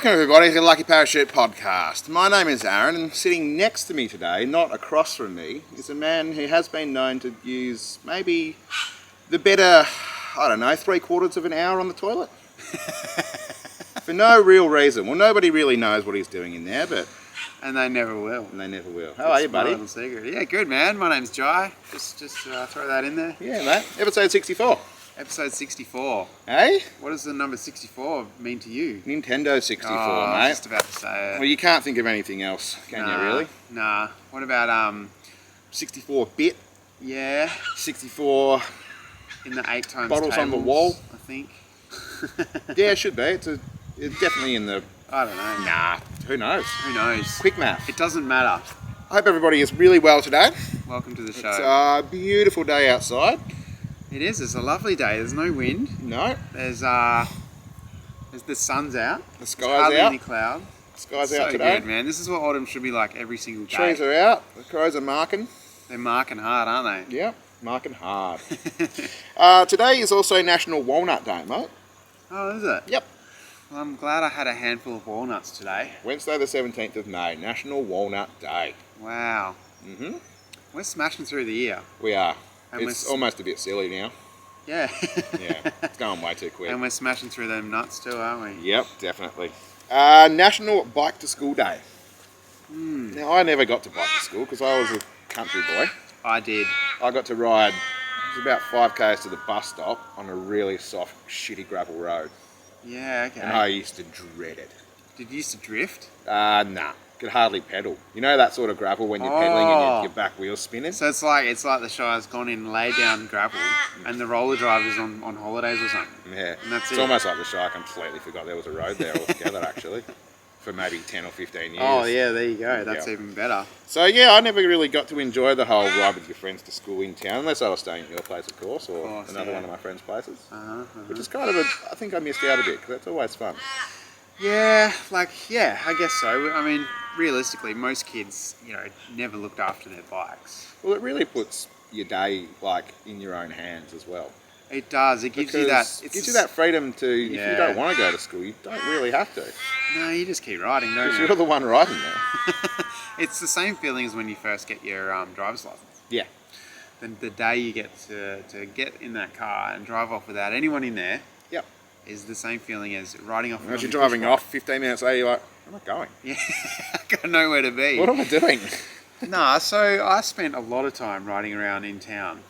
Welcome everybody to the Lucky Parachute Podcast. My name is Aaron, and sitting next to me today, not across from me, is a man who has been known to use maybe the better, 3/4 of an hour on the toilet. For no real reason. Well, nobody really knows what he's doing in there, but... And they never will. How are you, buddy? Little secret. Yeah, good, man. My name's Jai. Just throw that in there. Yeah, mate. Episode 64. Episode 64. Hey? What does the number 64 mean to you? Nintendo 64, mate. mate. I was just about to say it. Well, you can't think of anything else, can you, really? Nah. What about, 64-bit? Yeah. 64... In the 8 times bottles tables, on the wall? I think. Yeah, it should be. It's definitely in the... I don't know. Nah, who knows? Who knows? Quick math. It doesn't matter. I hope everybody is really well today. Welcome to the show. It's a beautiful day outside. It is. It's a lovely day. There's no wind. No. There's the sun's out. The sky's hardly out. any cloud. The sky's So out today. good, man. This is what autumn should be like every single day. Trees are out. The crows are marking. They're marking hard, aren't they? Yep, marking hard. Today is also National Walnut Day, mate. Oh, is it? Yep. Well, I'm glad I had a handful of walnuts today. Wednesday the 17th of May, National Walnut Day. Wow. Mm-hmm. We're smashing through the year. We are. And it's almost a bit silly now. Yeah. Yeah, it's going way too quick. And we're smashing through them nuts too, aren't we? Yep, definitely. National Bike to School Day. Now, I never got to bike to school because I was a country boy. I did. I got to ride, it was about 5k's to the bus stop on a really soft, shitty gravel road. Yeah, okay. And I used to dread it. Did you used to drift? Nah. Could hardly pedal. You know that sort of gravel when you're pedaling and your back wheel's spinning? So it's like the Shire's gone in, laid down gravel, and the roller driver's on holidays or something. Yeah. And that's it's it. almost like the Shire completely forgot there was a road there altogether, actually. For maybe 10 or 15 years. Oh, yeah, there you go. That's even better. So, yeah, I never really got to enjoy the whole ride with your friends to school in town, unless I was staying at your place, of course, or another one of my friends' places. Which is kind of I think I missed out a bit, because that's always fun. Yeah, I guess so. I mean, realistically, most kids, never looked after their bikes. Well, it really puts your day, in your own hands as well. It does. It gives you that... It gives you that freedom to, if you don't want to go to school, you don't really have to. No, you just keep riding, don't you? Because you're the one riding there. It's the same feeling as when you first get your driver's license. Yeah. The day you get to get in that car and drive off without anyone in there. Yep. Is the same feeling as riding off. As you're driving off, 15 minutes later, you're like, where am I going? Yeah, I got nowhere to be. What am I doing? Nah, so I spent a lot of time riding around in town,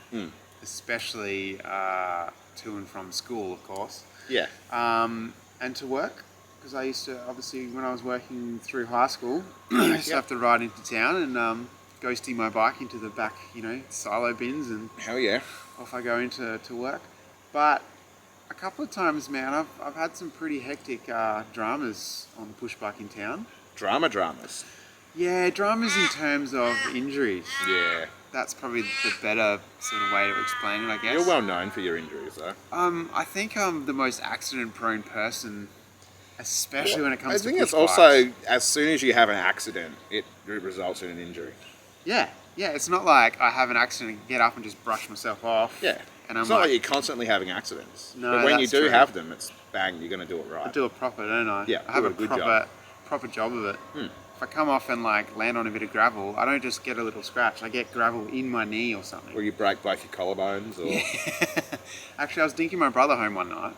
especially to and from school, of course. Yeah. And to work, because I used to, obviously, when I was working through high school, I used to have to ride into town and go steam my bike into the back, silo bins, and hell yeah. Off I go into work. But a couple of times, man, I've had some pretty hectic dramas on the push bike in town. Dramas? Yeah, dramas in terms of injuries. Yeah. That's probably the better sort of way to explain it, I guess. You're well known for your injuries, though. I think I'm the most accident-prone person, especially when it comes to push I think it's bikes. also, as soon as you have an accident, it results in an injury. Yeah, it's not like I have an accident and get up and just brush myself off. Yeah. And it's not like you're constantly having accidents. No, but when you that's do true. have them, it's bang, you're going to do it right. I do it proper, don't I? Yeah, I have do a a good proper job of it. If I come off and land on a bit of gravel, I don't just get a little scratch. I get gravel in my knee or something. Or you break both your collarbones. Or... Yeah. Actually, I was dinking my brother home one night.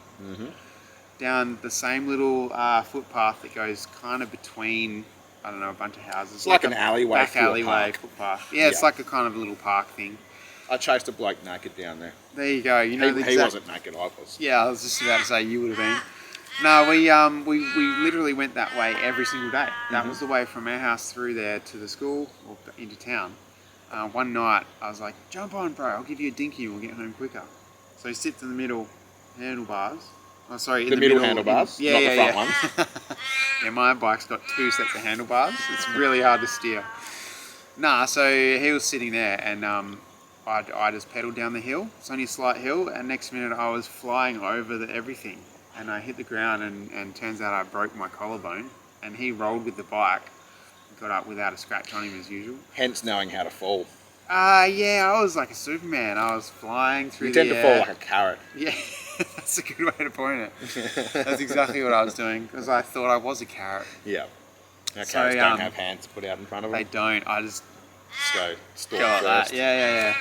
Down the same little footpath that goes kind of between, I don't know, a bunch of houses. It's like an alleyway. Back alleyway footpath. Yeah, it's like a kind of little park thing. I chased a bloke naked down there. There you go. He wasn't naked, I was. Yeah, I was just about to say you would have been. No, we literally went that way every single day. That was the way from our house through there to the school or into town. One night I was like, jump on, bro, I'll give you a dinky and we'll get home quicker. So he sits in the middle handlebars. Oh, sorry, in the middle handlebars? Not the front ones? Yeah, my bike's got 2 sets of handlebars. It's really hard to steer. Nah, so he was sitting there and I just pedalled down the hill. It's only a slight hill, and next minute I was flying over everything. And I hit the ground, and turns out I broke my collarbone. And he rolled with the bike, got up without a scratch on him as usual. Hence knowing how to fall. Yeah, I was like a Superman. I was flying through the air. You tend to fall like a carrot. Yeah. That's a good way to point it. That's exactly what I was doing because I thought I was a carrot. Yeah. Our So, carrots don't have hands to put out in front of them. They don't. I just Just go stalk go like first. that.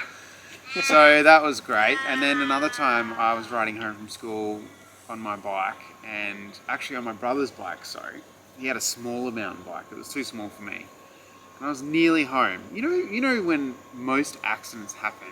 Yeah. So that was great. And then another time I was riding home from school on my bike, and actually on my brother's bike, sorry. He had a smaller mountain bike. It was too small for me. And I was nearly home. You know when most accidents happen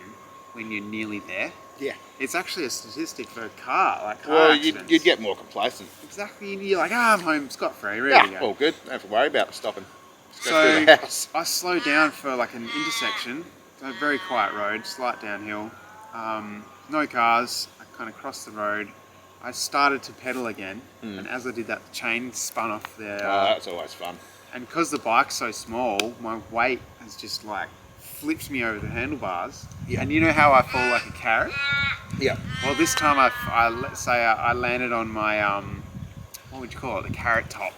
when you're nearly there? Yeah. It's actually a statistic for a car, Well, accidents. you'd get more complacent. Exactly. You're like, I'm home scot-free, ready to go. All good. Don't have to worry about stopping. Just go So through the house. I slowed down for like an intersection, so a very quiet road, slight downhill, no cars. I kind of crossed the road. I started to pedal again, and as I did that, the chain spun off there. That's always fun. And because the bike's so small, my weight has just like flipped me over the handlebars. Yeah. And you know how I fall like a carrot? Yeah. Well, this time let's say I landed on my what would you call it? The carrot top.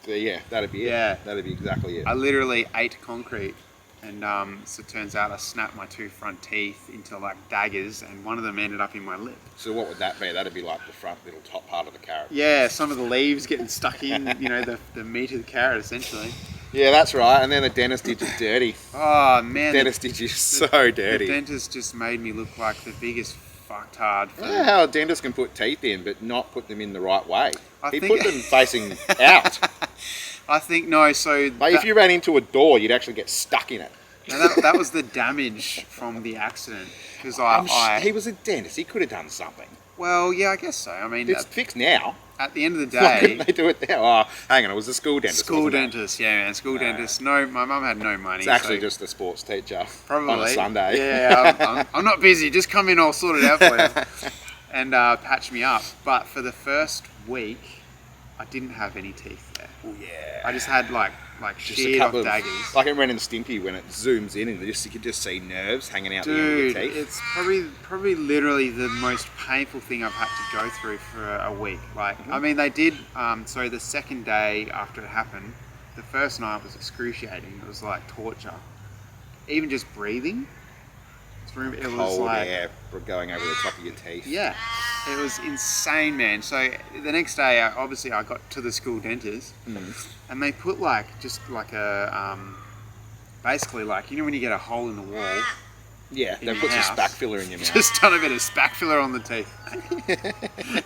Yeah, that'd be it. Yeah. That'd be exactly it. I literally ate concrete, and so it turns out I snapped my 2 front teeth into like daggers, and one of them ended up in my lip. So what would that be? That'd be like the front little top part of the carrot. Yeah, some of the leaves getting stuck in, the meat of the carrot essentially. Yeah, that's right. And then the dentist did you dirty. Oh man, Dentist did you so the dirty. dentist just made me look like the biggest fucktard. I don't know how a dentist can put teeth in but not put them in the right way. I He think- put them facing out. I think no. So Like if you ran into a door, you'd actually get stuck in it. that was the damage from the accident because He was a dentist. He could have done something. well, yeah, I guess so. I mean, It's fixed now. at the end of the Why couldn't day, they do it now? Oh, hang on. It was a school dentist. school wasn't it? dentist, yeah, man, school dentist. No, my mum had no money. It's actually so just a sports teacher probably on a Sunday. Yeah, I'm not busy. Just come in, I'll sort it out for you, and patch me up. But for the first week, I didn't have any teeth there. Oh, yeah. I just had like Just a sheared off couple of daggers. like in Ren and Stimpy when it zooms in and you could just see nerves hanging out the end of Dude, your teeth. it's probably literally the most painful thing I've had to go through for a week. Like, I mean, they did. So the second day after it happened, the first night was excruciating. It was like torture. Even just breathing. It was Cold like, air going over the top of your teeth. yeah, it was insane, man. So the next day, I got to the school dentist, and they put just like a basically like when you get a hole in the wall. Yeah, In they your put some house. spack filler in your mouth. Just done a bit of spack filler on the teeth.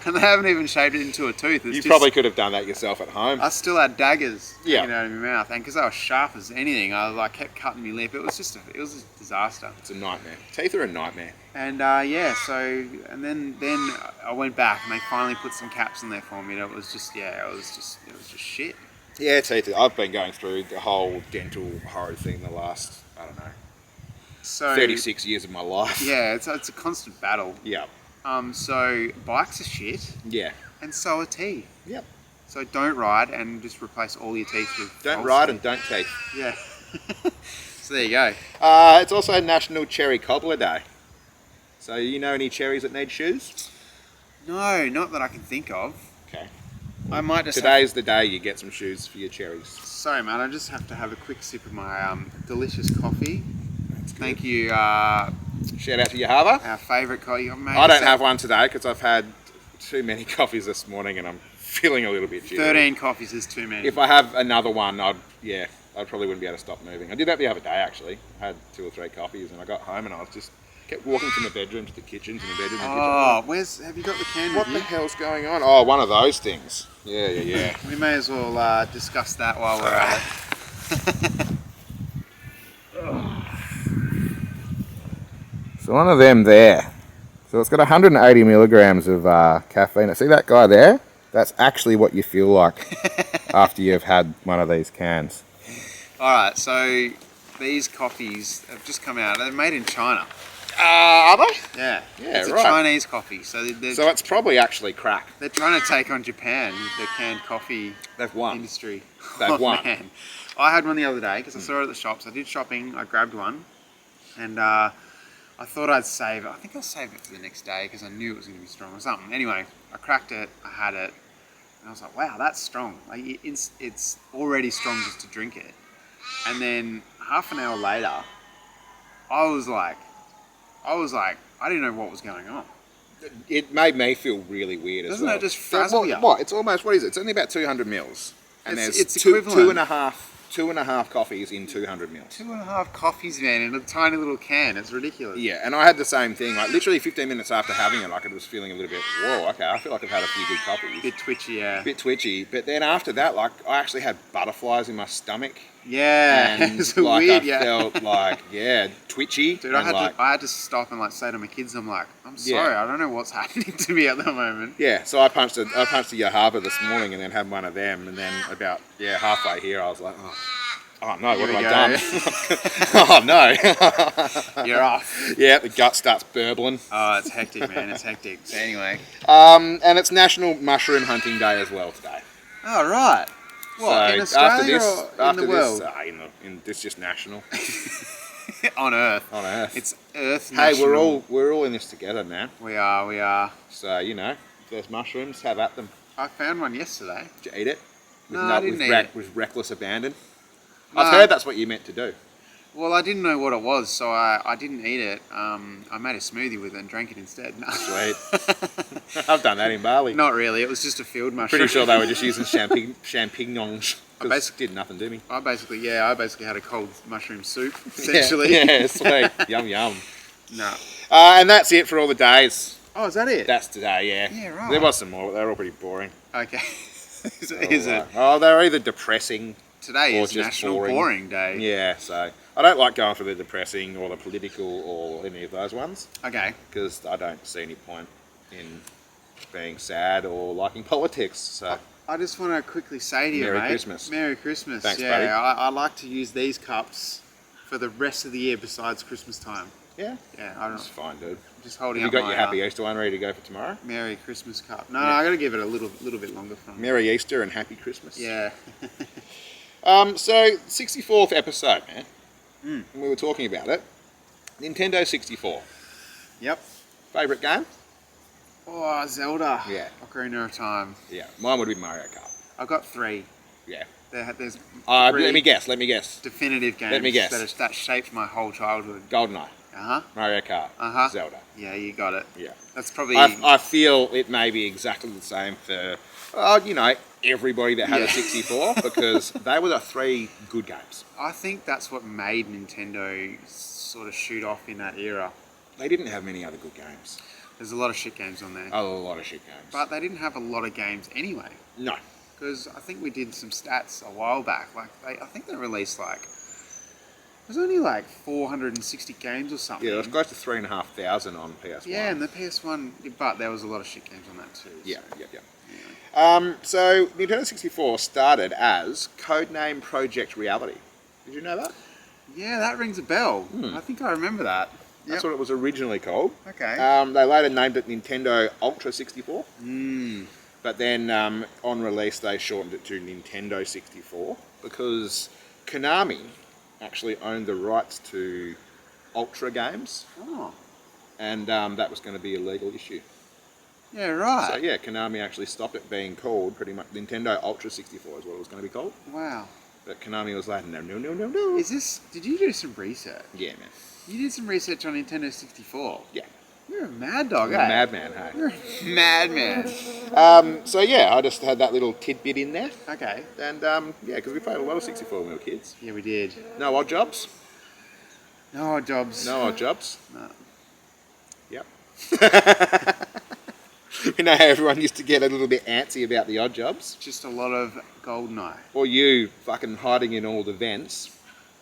And they haven't even shaped it into a tooth. It's You just, probably could have done that yourself at home. I still had daggers Yeah. hanging out of my mouth, and because they were sharp as anything, I kept cutting my lip. It was a disaster. It's a nightmare. Teeth are a nightmare. And and then I went back, and they finally put some caps in there for me. And it was just shit. Yeah, teeth. I've been going through the whole dental horror thing the last, I don't know, So 36 years of my life. yeah, it's a constant battle. Yeah. So bikes are shit, Yeah. and so are teeth. Yep. So don't ride and just replace all your teeth with Don't false ride teeth. and don't teeth. Yeah. So there you go. It's also National Cherry Cobbler Day. So you know any cherries that need shoes? No, not that I can think of. Okay. I might just. Today's the day you get some shoes for your cherries. Sorry, man. I just have to have a quick sip of my delicious coffee. That's good. Thank you. Shout out to Yahava. Our favourite coffee. I don't have one today because I've had too many coffees this morning and I'm feeling a little bit jittery. 13 coffees is too many. If I have another one, I probably wouldn't be able to stop moving. I did that the other day actually. I had 2 or 3 coffees and I got home and I was just kept walking from the bedroom to the kitchen to the bedroom to the kitchen. Have you got the can What with the you? hell's going on? Oh, one of those things. Yeah. We may as well discuss that while we're at it. So one of them there. So it's got 180 milligrams of caffeine. See that guy there? That's actually what you feel like after you've had one of these cans. Alright, so these coffees have just come out. They're made in China. Are they? Yeah. Yeah, it's a right. Chinese coffee. So So it's probably actually crack. they're trying to take on Japan with the canned coffee They've won. industry. They've won. Man. I had one the other day because I saw it at the shops. I did shopping. I grabbed one, and I thought I'd save it. I think I'll save it for the next day because I knew it was going to be strong or something. Anyway, I cracked it. I had it, and I was like, "Wow, that's strong! Like it's already strong just to drink it." And then half an hour later, I was like, I didn't know what was going on. It made me feel really weird as Doesn't well. it just frazzle you? What? It's almost, what is it? It's only about 200 mils. And It's there's two equivalent. and a half coffees in 200 mils. 2.5 coffees, man, in a tiny little can. It's ridiculous. Yeah, and I had the same thing. Like literally 15 minutes after having it, like I was feeling a little bit, whoa, okay, I feel like I've had a few good coffees. Bit twitchy, yeah. Bit twitchy, but then after that, like I actually had butterflies in my stomach. Yeah, And it's like weird, I yeah. felt like, yeah, twitchy. Dude, and I had to stop and like say to my kids, I'm like, I'm sorry, I don't know what's happening to me at the moment. Yeah, so I punched a Yahaba this morning and then had one of them, and then about halfway here I was like, oh no, what have I done? Oh no. You're off. Yeah, the gut starts burbling. Oh, it's hectic, man. It's hectic. So anyway. And it's National Mushroom Hunting Day as well today. Oh, right. What, in Australia or in the world? It's just national. On Earth. On Earth. It's Earth Hey, national. we're all in this together, man. We are. So, if there's mushrooms, have at them. I found one yesterday. Did you eat it? No, I didn't eat it. With reckless abandon? No. I've heard that's what you meant to do. Well, I didn't know what it was, so I didn't eat it. I made a smoothie with it and drank it instead. No. Sweet. I've done that in Bali. Not really. It was just a field mushroom. Pretty sure they were just using champignons. Did nothing to me. I basically had a cold mushroom soup, essentially. Yeah, sweet. Yum, yum. No. And that's it for all the days. Oh, is that it? That's today, yeah. Yeah, right. There was some more, but they were all pretty boring. Okay. Is it? Oh, they're either depressing. Today or is just National boring. Boring Day. Yeah, so I don't like going for the depressing or the political or any of those ones Okay. because I don't see any point in being sad or liking politics. So I just want to quickly say to you, Merry mate. Christmas. Merry Christmas. Thanks, yeah, buddy. I like to use these cups for the rest of the year besides Christmas time. yeah, Yeah, I don't it's know. fine, dude. Just holding You up got my your Happy Easter one ready to go for tomorrow? Merry Christmas cup. No, I got to give it a little bit longer from. Merry Easter and Happy Christmas. Yeah. So 64th episode, man. And we were talking about it. Nintendo 64. Yep. Favourite game? Oh, Zelda. Yeah. Ocarina of Time. Yeah, mine would be Mario Kart. I've got 3. Yeah. There's Let 3 me guess. definitive games Let me guess. that shaped my whole childhood. GoldenEye, Uh-huh. Mario Kart, Uh-huh. Zelda. Yeah, you got it. Yeah. That's probably... I feel it may be exactly the same for, everybody that had a 64 because they were the 3 good games. I think that's what made Nintendo sort of shoot off in that era. They didn't have many other good games. There's a lot of shit games on there. A lot of shit games. But they didn't have a lot of games anyway. No. Because I think we did some stats a while back. I think they released there's only 460 games or something. Yeah, it was close to 3,500 on PS1. Yeah, and the PS1, but there was a lot of shit games on that too. Yeah, So. yeah. So Nintendo 64 started as codename Project Reality. Did you know that? Yeah, that rings a bell. I think I remember that. That's what it was originally called. Okay. They later named it Nintendo Ultra 64. Mm. But then on release they shortened it to Nintendo 64 because Konami actually owned the rights to Ultra games, Oh. and that was going to be a legal issue. Yeah, right. So yeah, Konami actually stopped it being called pretty much Nintendo Ultra 64 is what it was going to be called. Wow. But Konami was like, no. Did you do some research? Yeah, man. You did some research on Nintendo 64. Yeah. You're a mad dog, I'm eh? a madman, hey. You're a madman. So yeah, I just had that little tidbit in there. Okay. And yeah, because we played a lot of 64 when we were kids. Yeah, we did. No odd jobs. No odd jobs. No odd jobs. No. Yep. You know how everyone used to get a little bit antsy about the odd jobs? Just a lot of GoldenEye. Or you fucking hiding in all the vents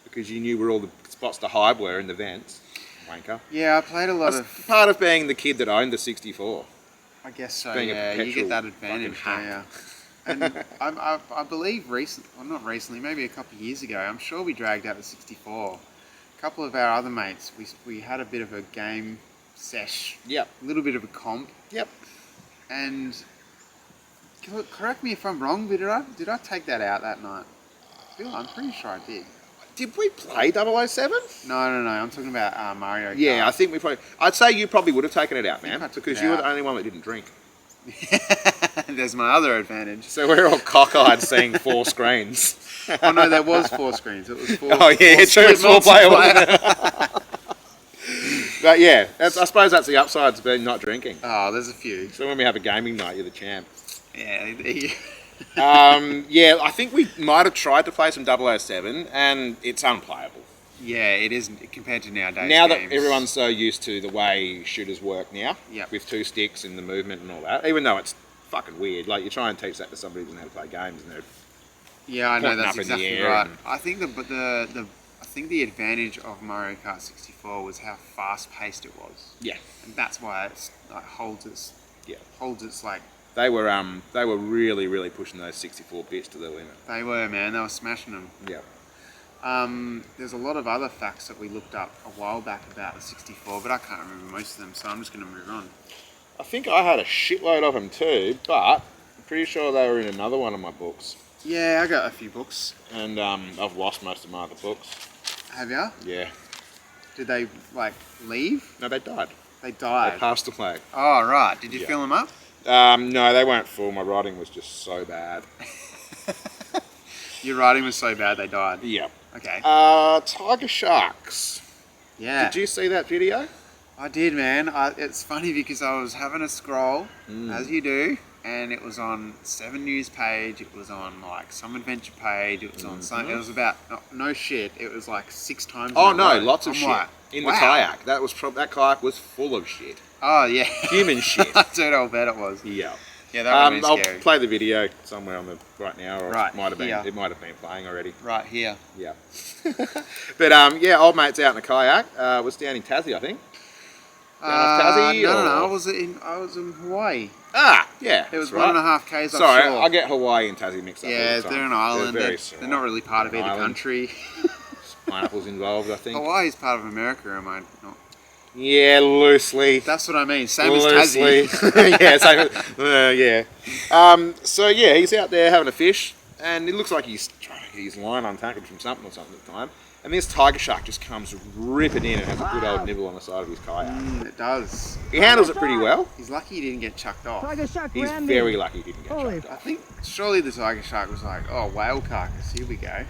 because you knew where all the spots to hide were in the vents. Wanker. Yeah, I played a lot That's of... part of being the kid that owned the 64. I guess so, being a yeah. You perpetual get that advantage, fucking don't you? And I believe not recently, maybe a couple of years ago, I'm sure we dragged out the 64. A couple of our other mates, we had a bit of a game sesh. Yep. A little bit of a comp. Yep. And correct me if I'm wrong, but did I take that out that night? I'm pretty sure I did. Did we play 007? No, I'm talking about Mario Kart. Yeah, I think we probably... I'd say you probably would have taken it out, I man. took Because it you were out. the only one that didn't drink. There's my other advantage. So we're all cockeyed seeing 4 screens. Oh no, there was 4 screens. It was 4. Oh yeah, true. split It's 4 player. multiplayer. But yeah, I suppose that's the upside to being not drinking. Oh, there's a few. So when we have a gaming night, you're the champ. Yeah. Yeah, I think we might have tried to play some 007, and it's unplayable. Yeah, it isn't compared to nowadays. Now games. that everyone's so used to the way shooters work now, Yep. with 2 sticks and the movement and all that, even though it's fucking weird, like you try and teach that to somebody who doesn't know how to play games, and they're Yeah, I know pointing that's up in the exactly air right. and- I think I think the advantage of Mario Kart 64 was how fast paced it was, yeah, and that's why it's like holds its like they were really, really pushing those 64 bits to the limit. they were smashing them. Yeah. There's a lot of other facts that we looked up a while back about the 64, but I can't remember most of them, so I'm just going to move on. I think I had a shitload of them too, but I'm pretty sure they were in another one of my books. Yeah, I got a few books. And I've lost most of my other books. Have ya? Yeah. Did they like leave? No, they died. They They died. passed away. Oh right. Did you Yeah. fill them up? No, they weren't full. My writing was just so bad. Your writing was so bad they died. Yeah. Okay. Tiger sharks. Yeah. Did you see that video? I did, man. It's funny because I was having a scroll, as you do, and it was on 7 News page. It was on like some adventure page. It was on some. It was about no shit. It was like 6 times. Oh in a no, row. lots of I'm shit like, in wow. the kayak. That kayak was full of shit. Oh yeah. Human shit. Dude, I'll bet it was. Yeah. Yeah, that would I'll be scary. play the video somewhere on the right now, or Right, it might have been. here. It might have been playing already. Right here. Yeah. But yeah, old mate's out in the kayak. Was down in Tassie, I think. Down off Tassie, no, or- I was in Hawaii. Ah, yeah. It was that's right. 1.5 k's Sorry, offshore. I get Hawaii and Tassie mixed up. all Yeah, the time. they're an island. very They're small. not really part of An either island. country. Pineapples involved, I think. Hawaii's part of America, am I not? Yeah, loosely. That's what I mean. Same Loosely. as Tassie. Yeah, same. Yeah. So yeah, he's out there having a fish, and it looks like he's trying to get his line untangled from something at the time. And this tiger shark just comes ripping in and has a good old nibble on the side of his kayak. It does. He handles it pretty well. He's lucky he didn't get chucked off. Tiger shark He's ran me. very lucky he didn't get Holy chucked I off. think surely the tiger shark was like, oh, whale carcass, here we go.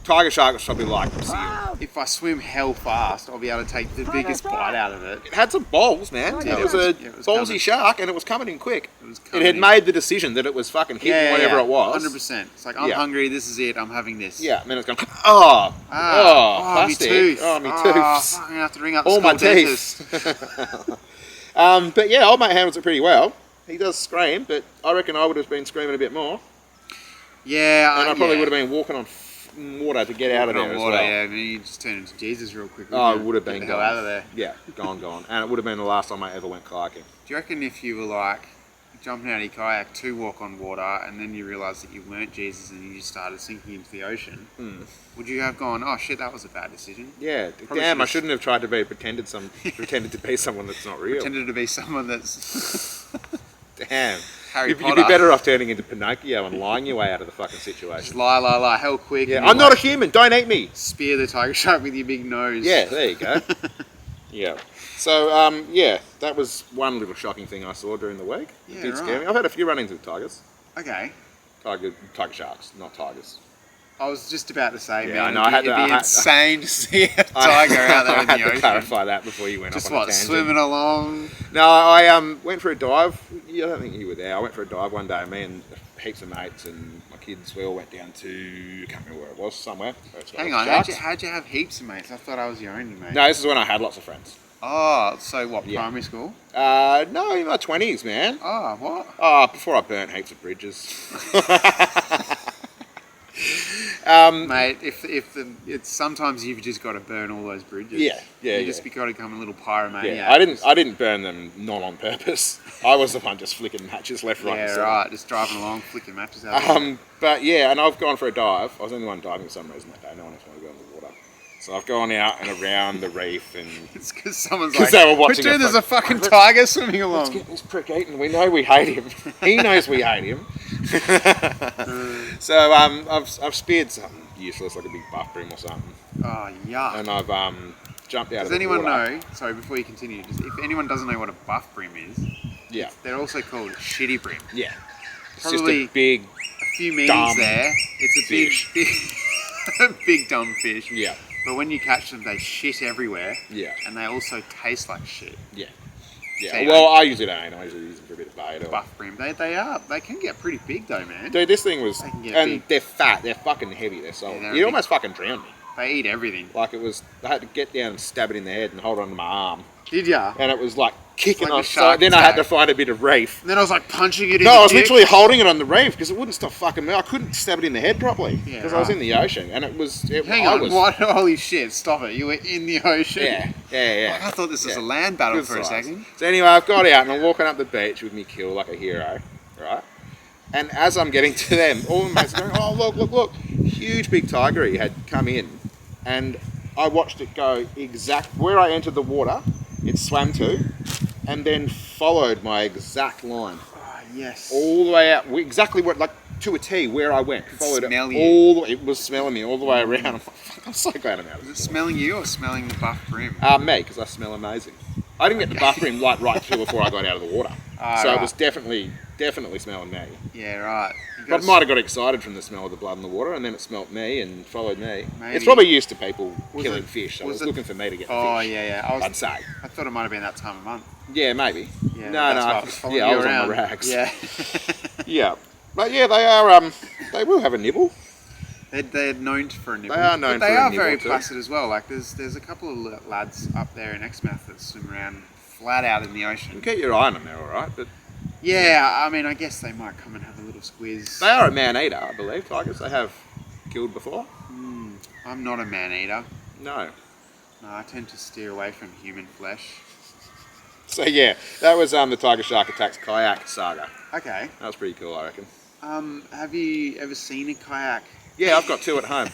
Tiger shark was probably like seal. Wow. If I swim hell fast, I'll be able to take the biggest bite out of it. It had some balls, man. Yeah, It was a it was ballsy coming. shark, and it was coming in quick. It was It coming had in. made the decision that it was fucking hitting whatever it was. 100%. It's like, I'm Yeah. hungry, this is it, I'm having this. Yeah, and then it's going, oh, me plastic. tooth. Oh, me Oh, tooth. fuck, I'm gonna have to ring up the All my school teeth. dentist. But yeah, old mate handles it pretty well. He does scream, but I reckon I would have been screaming a bit more. Yeah, And I probably would have been walking on water to get out of there as water, well. yeah, and then you just turn into Jesus real quick. Oh, it wouldn't you? would have Get been the hell gone. out of there. Yeah, gone. And it would have been the last time I ever went kayaking. Do you reckon if you were like jumping out of your kayak to walk on water and then you realised that you weren't Jesus and you just started sinking into the ocean, would you have gone, oh shit, that was a bad decision? Yeah, Probably damn, I should've- shouldn't have tried to be pretended to be someone that's not real. Pretended to be someone that's Damn. Harry You'd be Potter. better off turning into Pinocchio and lying your way out of the fucking Just situation. lie, hell quick. Yeah, and you, I'm not a like, human, don't eat me. spear the tiger shark with your big nose. Yeah, there you go. Yeah. So, yeah, that was one little shocking thing I saw during the week. It Yeah, did scare right. me. I've had a few run-ins with tigers. Okay. Tiger sharks, not tigers. I was just about to say, Yeah, man, I know, I had it'd to- be I had- insane to see a tiger out there in I had the to ocean. clarify that before you went Just off on a what, tangent. swimming along? No, I went for a dive. Yeah, I don't think you were there. I went for a dive one day. Me and heaps of mates and my kids. We all went down to, I can't remember where it was. Somewhere. Where it's got Hang lots on, of sharks. how'd you have heaps of mates? I thought I was your only mate. No, this is when I had lots of friends. Oh, so what, Yeah. primary school? No, in my 20s, man. Oh, what? Oh, before I burnt heaps of bridges. Mate, it's sometimes you've just got to burn all those bridges. Yeah, You yeah. just got to become a little pyromaniac. Yeah, I didn't burn them not on purpose. I was the one just flicking matches left, right, and Yeah, centre. right. Just driving along, flicking matches out. But yeah, and I've gone for a dive. I was the only one diving for some reason that day. No one else wanted to go in the water. So I've gone out and around the reef and It's because someone's 'Cause like, they were watching dude, a there's a fucking tiger swimming let's along. get this prick eaten. We know we hate him. He knows we hate him. So I've speared something useless like a big buff brim or something, Oh, yuck. and I've jumped out Does of the anyone water. know, sorry, before you continue, if anyone doesn't know what a buff brim is, Yeah, they're also called shitty brim. yeah. It's Probably- just a big A few meanings Dumb there. It's a fish. big, big dumb fish. yeah. But when you catch them, they shit everywhere. Yeah. And they also taste like shit. Yeah. Yeah. So, Well, I usually don't. I usually use them for a bit of bait. Or... Buff brim. They can get pretty big though, man. Dude, this thing was... They can get And big. they're fat. They're fucking heavy. They're solid. Yeah, they're It big. almost fucking drowned me. They eat everything. Like it was... I had to get down and stab it in the head and hold on to my arm. Did ya? And it was like kicking Like on. a shark So then I had attack. to find a bit of reef. And then I was like punching it in No, the I was dick. literally holding it on the reef because it wouldn't stop fucking me. I couldn't stab it in the head properly Yeah, because I was right. in the ocean and it was. Hang on, what? Holy shit, stop it. You were in the ocean. Yeah. Like, I thought this was Yeah. a land battle Good for a size. second. So anyway, I've got out and I'm walking up the beach with me kill like a hero, right? And as I'm getting to them, all the mates are going, oh, look. Huge big tigery had come in and I watched it go exact where I entered the water, it swam to, and then followed my exact line. Oh, yes. All the way out, exactly where, like to a T, where I went. Followed smell it you. all. It was smelling me all the way around. I'm like, fuck, I'm so glad I'm out of Was it this. smelling you or smelling the buff brim? Me, because I smell amazing. I didn't get the buff rim right through before I got out of the water, so right. it was definitely smelling me. Yeah, right. But I might have got excited from the smell of the blood in the water, and then it smelt me and followed me. Maybe. It's probably used to people killing it- fish, so it was was it- looking for me to get the Oh, fish. yeah. I'd say. I thought it might have been that time of month. Yeah, maybe. Yeah, no, that's why I was following I you was around. on my rags. Yeah. Yeah. But yeah, they are. They will have a nibble. They're known for a nibble. They are known but they for a are nibble very too. placid as well. Like there's a couple of lads up there in Exmouth that swim around flat out in the You ocean. keep your eye on them, they're all right. But Yeah, I mean, I guess they might come and have a little squiz. they are a man eater, I believe. Tigers they have killed before. I'm not a man eater. No. No, I tend to steer away from human flesh. So yeah, that was the Tiger Shark Attacks kayak saga. Okay. That was pretty cool, I reckon. Have you ever seen a kayak? Yeah, I've got two at home.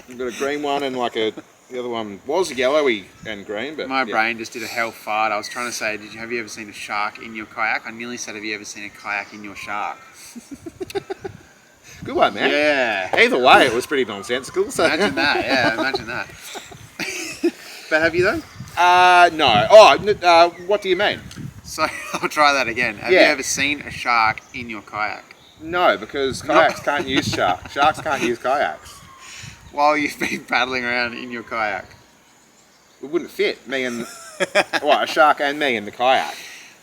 I've got a green one and the other one was yellowy and green, but My yeah. brain just did a hell fart. I was trying to say, have you ever seen a shark in your kayak? I nearly said, have you ever seen a kayak in your shark? Good one, man. Yeah. Either way, it was pretty nonsensical. So. Imagine that. Yeah, imagine that. But have you though? No. Oh, what do you mean? So I'll try that again. Have Yeah. you ever seen a shark in your kayak? No, because kayaks can't use sharks. Sharks can't use kayaks. While you've been paddling around in your kayak? It wouldn't fit me and a shark and me in the kayak.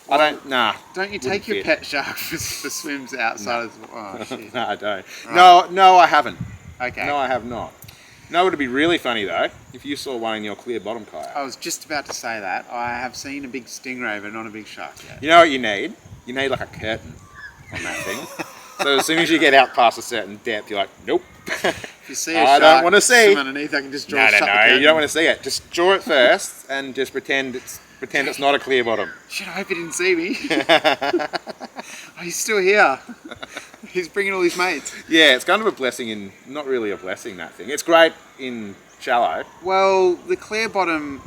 I don't. Nah. Don't you take your fit. pet shark for swims outside of the... Oh, shit. No, I don't. Right. No, I haven't. Okay. No, I have not. No, it'd be really funny though if you saw one in your clear bottom kayak. I was just about to say that. I have seen a big stingray, but not a big shark yet. You know what you need? You need like a curtain on that thing. So as soon as you get out past a certain depth, you're like, nope. If you see a I shark don't want to see. swim underneath, I can just draw No, shut the curtain. you don't want to see it. Just draw it first and just pretend it's not a clear bottom. Shit, I hope he didn't see me. Oh, he's still here. He's bringing all his mates. Yeah, it's kind of a blessing in, not really a blessing, that thing. It's great in shallow. Well, my clear bottom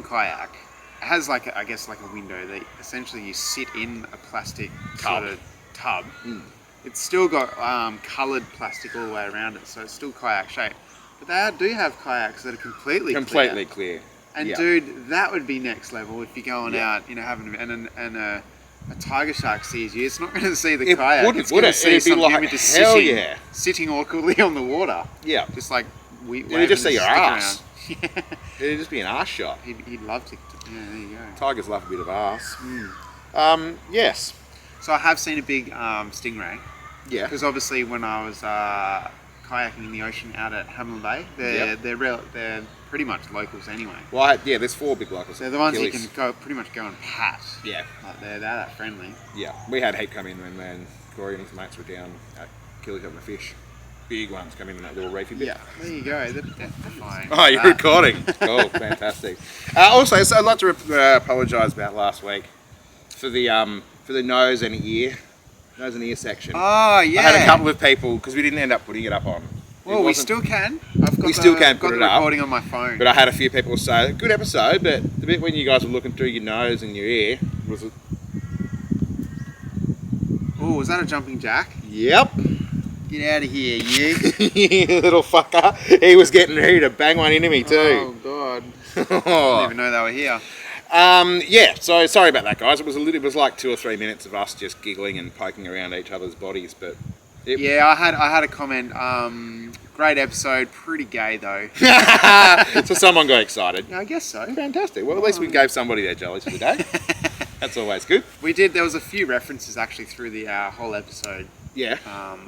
kayak has like a window that essentially you sit in a plastic Tub. sort of tub. It's still got coloured plastic all the way around it, so it's still kayak shaped. But they do have kayaks that are completely Clear. And Yeah. dude, that would be next level if you're going out, having and a tiger shark sees you. It's not going to see the It kayak. wouldn't, it's would going it? to see It'd be some like, human just hell sitting, yeah. sitting awkwardly on the water, Yeah. just like It'd just see your ass. Yeah, It'd just be an arse shot. he'd love to. Yeah, there you go. Tigers love a bit of arse. Yes. So I have seen a big stingray. Yeah. Because obviously when I was kayaking in the ocean out at Hamlin Bay, they're pretty much locals anyway. Well, there's 4 big locals. They're the ones you Gillies. can pretty much go and pat. Yeah. Like they're that friendly. Yeah. We had heap come in when man, Corey and his mates were down at Killy having a fish. Big ones come in that little reefy bit. Yeah, there you go. They're fine. Oh, you're recording. Cool, fantastic. Also, so I'd like to apologise about last week for the nose and ear section. Oh yeah. I had a couple of people because we didn't end up putting it up on. Well, we still can. I've got We still can got put the it up. recording on my phone. But I had a few people say, good episode, but the bit when you guys were looking through your nose and your ear was. Oh, was that a jumping jack? Yep. Get out of here, you. You little fucker. He was getting ready to bang one into me too. Oh god. I didn't even know they were here. Yeah, so sorry about that, guys. It was like 2 or 3 minutes of us just giggling and poking around each other's bodies, but Yeah, I had a comment. Great episode. Pretty gay though. So someone got excited. Yeah, I guess so. Fantastic. Well, at least we gave somebody their jollies for the day. That's always good. We did. There was a few references actually through the whole episode. Yeah.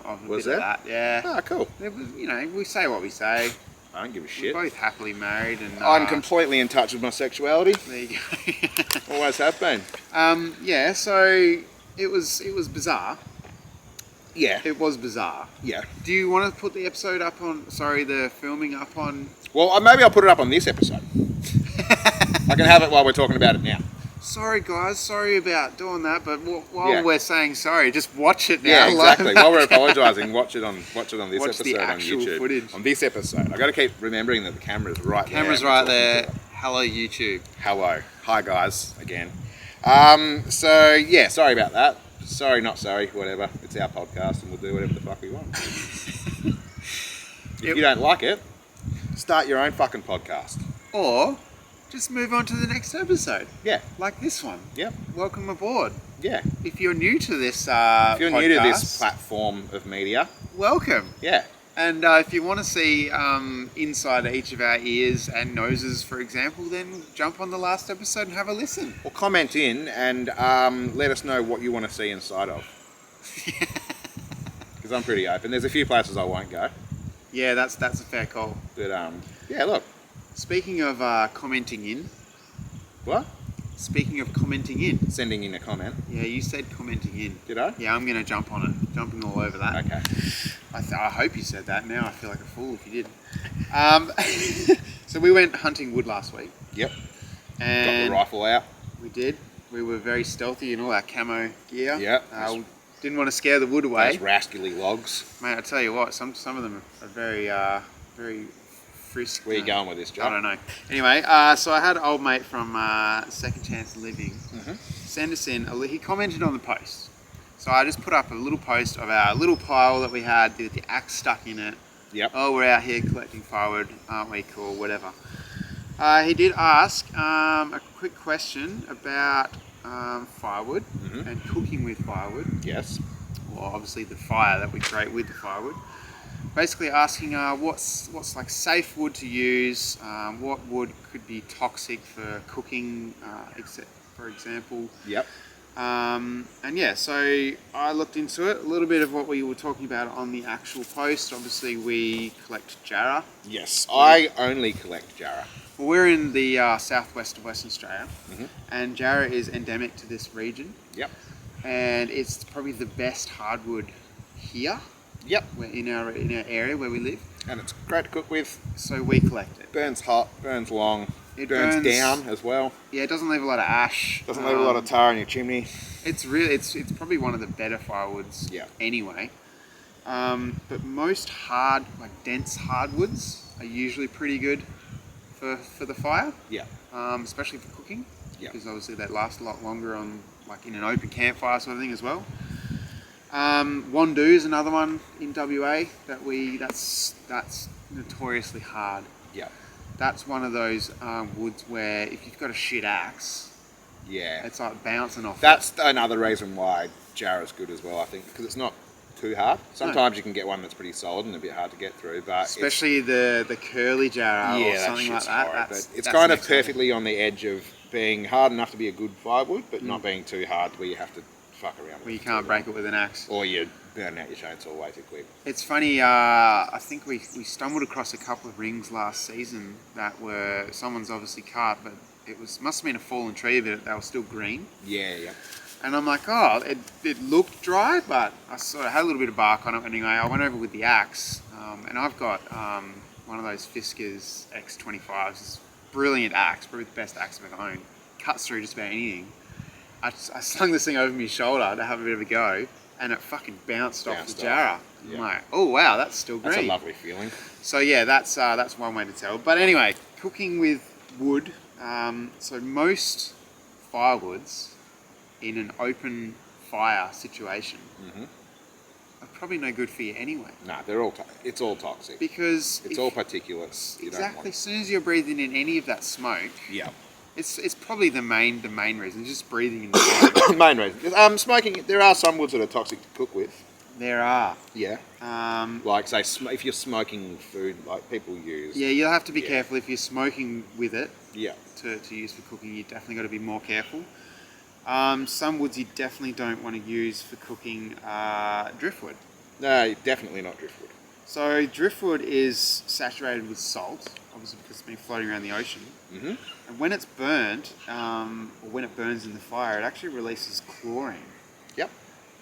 Of a Was bit of that. Yeah. Ah, cool. It was, you know, we say what we say. I don't give a We're shit. both happily married, and I'm completely in touch with my sexuality. there you go. Always have been. Yeah. So it was bizarre. Yeah. It was bizarre. Yeah. Do you want to put the episode up on? Sorry, the filming up on. Well, maybe I'll put it up on this episode. I can have it while we're talking about it now. Sorry, guys. Sorry about doing that, but while Yeah. we're saying sorry, just watch it now. Yeah, exactly. live. While we're apologising, watch it on this Watch the episode on actual YouTube. footage. On this episode, I got to keep remembering that the camera's right there. Camera's right there. Hello, YouTube. Hello, hi guys again. So yeah, sorry about that. Sorry, not sorry, whatever. It's our podcast, and we'll do whatever the fuck we want. If you don't like it, start your own fucking podcast. Or just move on to the next episode, Yeah, like this one. yep, Welcome aboard. yeah. If you're new to this, If you're new to this podcast, platform of media, welcome. yeah, And if you want to see inside each of our ears and noses, for example, then jump on the last episode and have a listen. or comment in and let us know what you want to see inside of. Because I'm pretty open. There's a few places I won't go, Yeah, that's a fair call. but yeah, look, Speaking of commenting in, what? speaking of commenting in, Sending in a comment. yeah, you said commenting in. Did I? Yeah, I'm going to jump on it, jumping all over that. Okay. I hope you said that. Now I feel like a fool if you didn't. So we went hunting wood last week. Yep. Got And the rifle out. we did. We were very stealthy in all our camo gear. Yeah. We didn't want to scare the wood away. Those rascally logs. Mate, I tell you what, some of them are very, very frisk. Where you going with this, I John? don't know. Anyway, so I had an old mate from Second Chance Living send us in. He commented on the post. So I just put up a little post of our little pile that we had with the axe stuck in it. Yep. Oh, we're out here collecting firewood, aren't we? Cool, whatever. He did ask a quick question about firewood and cooking with firewood. Yes. Well, obviously the fire that we create with the firewood. Basically asking what's like safe wood to use, what wood could be toxic for cooking, for example. Yep. And yeah, so I looked into it, a little bit of what we were talking about on the actual post. Obviously we collect jarrah. Yes. I only collect jarrah. Well, we're in the southwest of Western Australia, and jarrah is endemic to this region. Yep. And it's probably the best hardwood here. Yep. In our area where we live. And it's great to cook with. So we collect it. Burns hot, burns long, It burns down as well. Yeah, it doesn't leave a lot of ash. Doesn't leave a lot of tar in your chimney. It's really, it's probably one of the better firewoods. Yeah. Anyway, but most hard, like dense hardwoods, are usually pretty good for the fire. Yeah. Especially for cooking. Yeah. Because obviously they last a lot longer on, like in an open campfire sort of thing as well. Wandoo is another one in WA that's notoriously hard. Yeah. That's one of those woods where if you've got a shit axe, Yeah. it's like bouncing off. That's another reason why jarrah's good as well, I think, because it's not too hard. Sometimes you can get one that's pretty solid and a bit hard to get through, but especially the curly jarrah or something like that. Horrid, but it's kind of next level. perfectly on the edge of being hard enough to be a good firewood, but not being too hard where you have to fuck around with Where you it can't too break long. it with an axe. Or you burn out your chainsaw way too quick. It's funny, I think we stumbled across a couple of rings last season that were someone's obviously cut, but must have been a fallen tree, but they were still green. Yeah, yeah. And I'm like, oh, it looked dry, but I sort of had a little bit of bark on it. Anyway, I went over with the axe, and I've got one of those Fiskars X25s. It's a brilliant axe, probably the best axe I've ever owned. Cuts through just about anything. I slung this thing over my shoulder to have a bit of a go, and it fucking bounced off the jarrah. Yeah. I'm like, oh wow, that's still green. That's a lovely feeling. So yeah, that's one way to tell. But anyway, cooking with wood. So most firewoods in an open fire situation are probably no good for you anyway. No, it's all toxic. Because It's all particulates. You don't exactly, want. as soon as you're breathing in any of that smoke, Yeah. it's probably the main reason, just breathing in the smoke. Main reason. Smoking, there are some woods that are toxic to cook with. There are. Yeah. Like say if you're smoking food, like people use. Yeah, you'll have to be careful if you're smoking with it. Yeah. To use for cooking, you definitely got to be more careful. Some woods you definitely don't want to use for cooking driftwood. No, definitely not driftwood. So driftwood is saturated with salt, obviously because it's been floating around the ocean. Mm-hmm. And when it's burnt, or when it burns in the fire, it actually releases chlorine. Yep.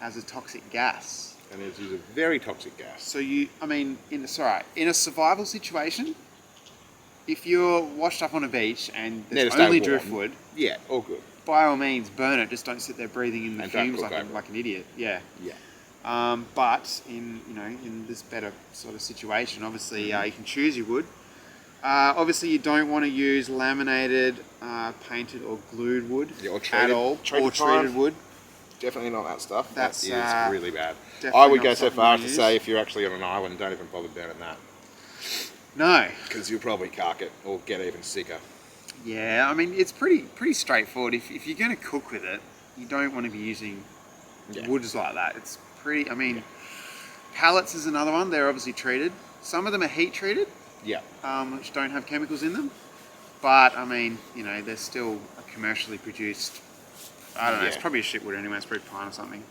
As a toxic gas. And it is a very toxic gas. So in a survival situation, if you're washed up on a beach and there's only driftwood, yeah, all good. By all means, burn it. Just don't sit there breathing in the And fumes like an idiot. Yeah. Yeah. But in this better sort of situation, obviously you can choose your wood. Obviously, you don't want to use laminated, painted, or glued wood at all, or treated wood. Definitely not that stuff. That is really bad. I would go so far as to say if you're actually on an island, don't even bother burning that. No. Because you'll probably cark it or get even sicker. Yeah, I mean, it's pretty straightforward. If you're going to cook with it, you don't want to be using woods like that. It's pretty, pallets is another one. They're obviously treated. Some of them are heat treated. Yeah. Which don't have chemicals in them. But, I mean, they're still commercially produced. I don't know, it's probably a shit wood anyway, it's probably pine or something.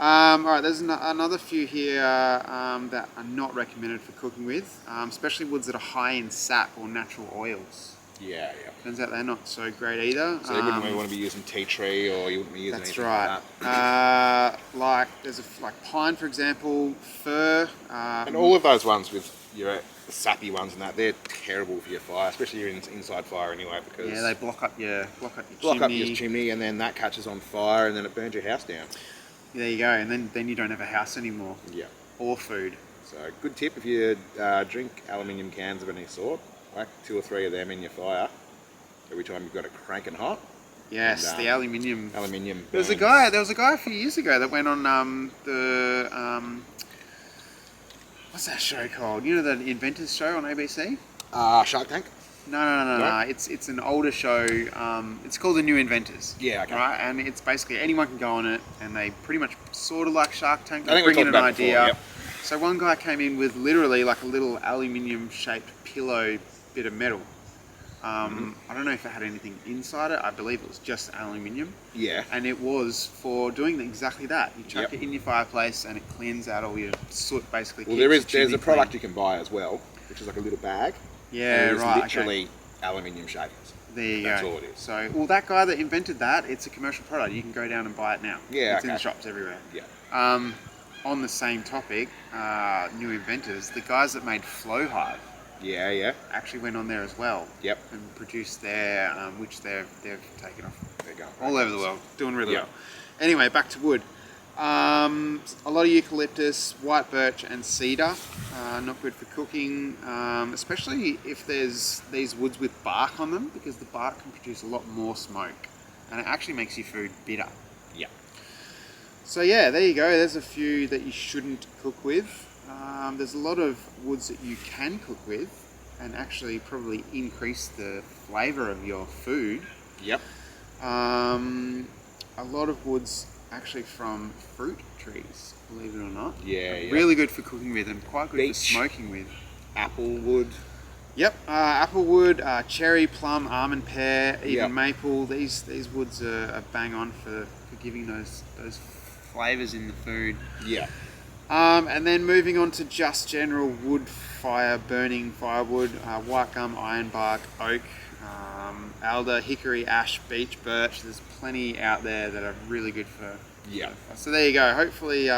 Alright, there's another few here that are not recommended for cooking with, especially woods that are high in sap or natural oils. Yeah. Turns out they're not so great either. So you wouldn't really want to be using tea tree, or you wouldn't be using anything like that. Like there's like pine, for example, fir. And all of those ones with your sappy ones and that, they're terrible for your fire, especially your inside fire anyway, because they block up your chimney, and then that catches on fire, and then it burns your house down. There you go, and then you don't have a house anymore. Yeah. Or food. So good tip if you drink aluminium cans of any sort, like 2 or 3 of them in your fire every time you've got it cranking hot. Yes, and, the aluminium. There was a guy a few years ago that went on what's that show called? You know, the Inventors show on ABC? Shark Tank? No. It's an older show. It's called The New Inventors. Yeah, okay. Right, and it's basically anyone can go on it, and they pretty much sort of like Shark Tank. I think bring in an idea. Before, yep. So one guy came in with literally like a little aluminium-shaped pillow bit of metal. I don't know if it had anything inside it. I believe it was just aluminium. Yeah. And it was for doing exactly that. You chuck it in your fireplace and it cleans out all your soot, basically. Well, there's a product you can buy as well, which is like a little bag. Yeah, right. It's literally aluminium shaped. There you go. That's all it is. So, well, that guy that invented that, it's a commercial product. You can go down and buy it now. Yeah, it's in the shops everywhere. Yeah. On the same topic, New Inventors, the guys that made Flowhive. Yeah. Actually went on there as well. Yep. And produced their, which they've taken off. They're going all over the world, doing really well. Anyway, back to wood. A lot of eucalyptus, white birch, and cedar. Not good for cooking, especially if there's these woods with bark on them, because the bark can produce a lot more smoke, and it actually makes your food bitter. Yeah. So yeah, there you go. There's a few that you shouldn't cook with. There's a lot of woods that you can cook with and actually probably increase the flavour of your food. Yep. A lot of woods actually from fruit trees, believe it or not. Yeah. Really good for cooking with and quite good for smoking with. Applewood. Yep, applewood, cherry, plum, almond, pear, even maple. These woods are bang on for giving those flavours in the food. Yeah. And then moving on to just general wood fire, burning firewood, white gum, ironbark, oak, alder, hickory, ash, beech, birch. There's plenty out there that are really good for. Yeah. So there you go. Hopefully,